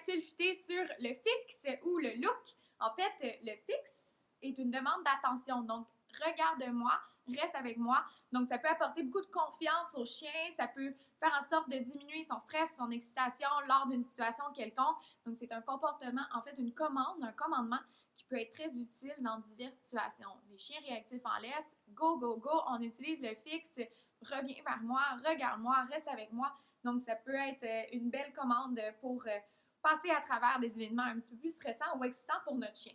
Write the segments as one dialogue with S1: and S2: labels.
S1: capsule futée sur le fixe ou le look. En fait, le fixe est une demande d'attention. Donc, regarde-moi, reste avec moi. Donc, ça peut apporter beaucoup de confiance au chien. Ça peut faire en sorte de diminuer son stress, son excitation lors d'une situation quelconque. Donc, c'est un comportement, en fait, une commande, un commandement qui peut être très utile dans diverses situations. Les chiens réactifs en laisse, go, go, go, on utilise le fixe, reviens vers moi, regarde-moi, reste avec moi. Donc, ça peut être une belle commande pour passer à travers des événements un petit peu plus stressants ou excitants pour notre chien.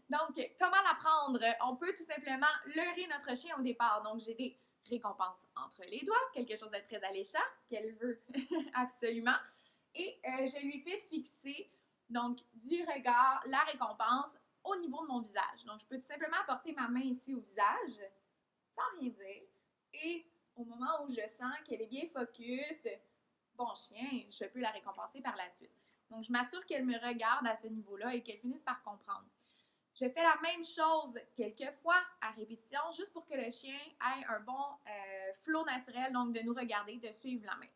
S1: Donc, comment l'apprendre? On peut tout simplement leurrer notre chien au départ. Donc, j'ai des récompenses entre les doigts, quelque chose de très alléchant qu'elle veut absolument. Et je lui fais fixer, donc, du regard, la récompense au niveau de mon visage. Donc, je peux tout simplement apporter ma main ici au visage, sans rien dire. Et au moment où je sens qu'elle est bien focus, bon chien, je peux la récompenser par la suite. Donc, je m'assure qu'elle me regarde à ce niveau-là et qu'elle finisse par comprendre. Je fais la même chose quelques fois à répétition, juste pour que le chien ait un bon flow naturel, donc de nous regarder, de suivre la main.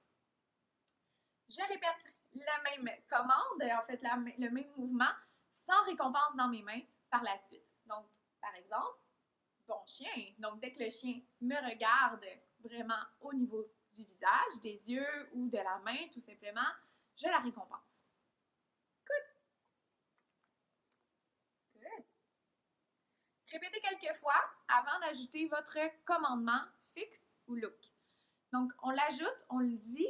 S1: Je répète la même commande, en fait le même mouvement, sans récompense dans mes mains par la suite. Donc, par exemple, bon chien. Donc, dès que le chien me regarde vraiment au niveau du visage, des yeux ou de la main, tout simplement, je la récompense. Répétez quelques fois avant d'ajouter votre commandement fixe ou look. Donc, on l'ajoute, on le dit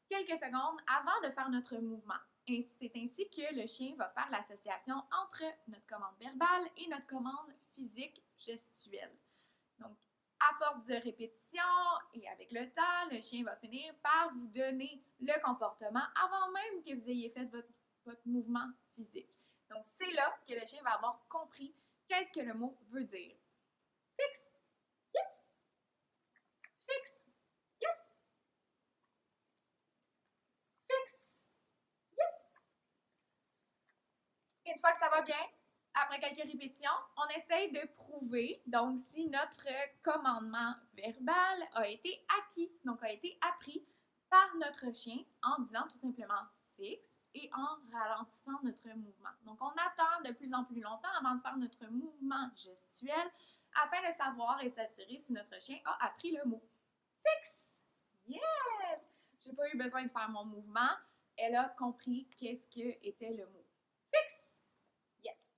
S1: quelques secondes avant de faire notre mouvement. Et c'est ainsi que le chien va faire l'association entre notre commande verbale et notre commande physique gestuelle. Donc, à force de répétition et avec le temps, le chien va finir par vous donner le comportement avant même que vous ayez fait votre mouvement physique. Donc, c'est là que le chien va avoir compris qu'est-ce que le mot veut dire. Fixe, yes. Fixe, yes. Fixe, yes. Une fois que ça va bien, après quelques répétitions, on essaye de prouver, donc, si notre commandement verbal a été acquis, donc a été appris par notre chien en disant tout simplement fixe et en ralentissant notre mouvement. Donc, on attend de plus en plus longtemps avant de faire notre mouvement gestuel afin de savoir et de s'assurer si notre chien a appris le mot. Fixe! Yes! J'ai pas eu besoin de faire mon mouvement. Elle a compris qu'est-ce que était le mot. Fixe! Yes!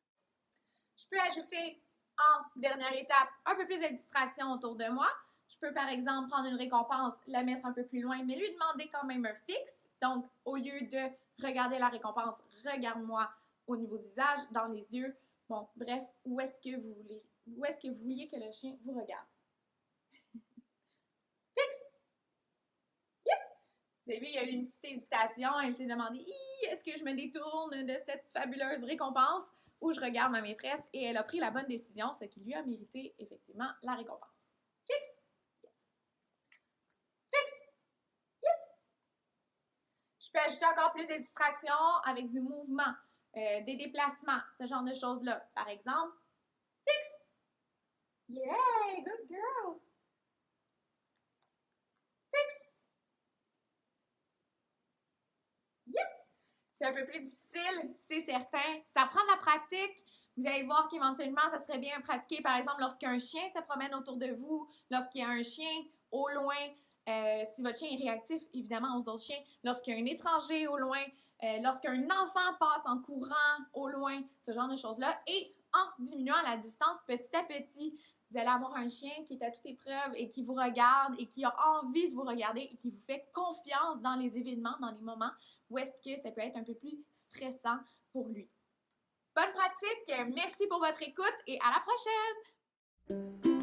S1: Je peux ajouter en dernière étape un peu plus de distraction autour de moi. Je peux par exemple prendre une récompense, la mettre un peu plus loin, mais lui demander quand même un fixe. Donc, au lieu de regarder la récompense, regarde-moi au niveau du visage, dans les yeux. Bon, bref, où est-ce que vous vouliez que le chien vous regarde? Fixe! Yes! Vous avez vu, il y a eu une petite hésitation. Elle s'est demandé, est-ce que je me détourne de cette fabuleuse récompense ou je regarde ma maîtresse? Et elle a pris la bonne décision, ce qui lui a mérité effectivement la récompense. Fixe! Je peux ajouter encore plus de distractions avec du mouvement, des déplacements, ce genre de choses-là. Par exemple, fixe! Yeah, good girl! Fixe! Yes! C'est un peu plus difficile, c'est certain. Ça prend de la pratique. Vous allez voir qu'éventuellement, ça serait bien pratiqué, par exemple, lorsqu'un chien se promène autour de vous, lorsqu'il y a un chien au loin, si votre chien est réactif, évidemment, aux autres chiens, lorsqu'il y a un étranger au loin, lorsqu'un enfant passe en courant au loin, ce genre de choses-là, et en diminuant la distance petit à petit, vous allez avoir un chien qui est à toute épreuve et qui vous regarde et qui a envie de vous regarder et qui vous fait confiance dans les événements, dans les moments où est-ce que ça peut être un peu plus stressant pour lui. Bonne pratique, merci pour votre écoute et à la prochaine!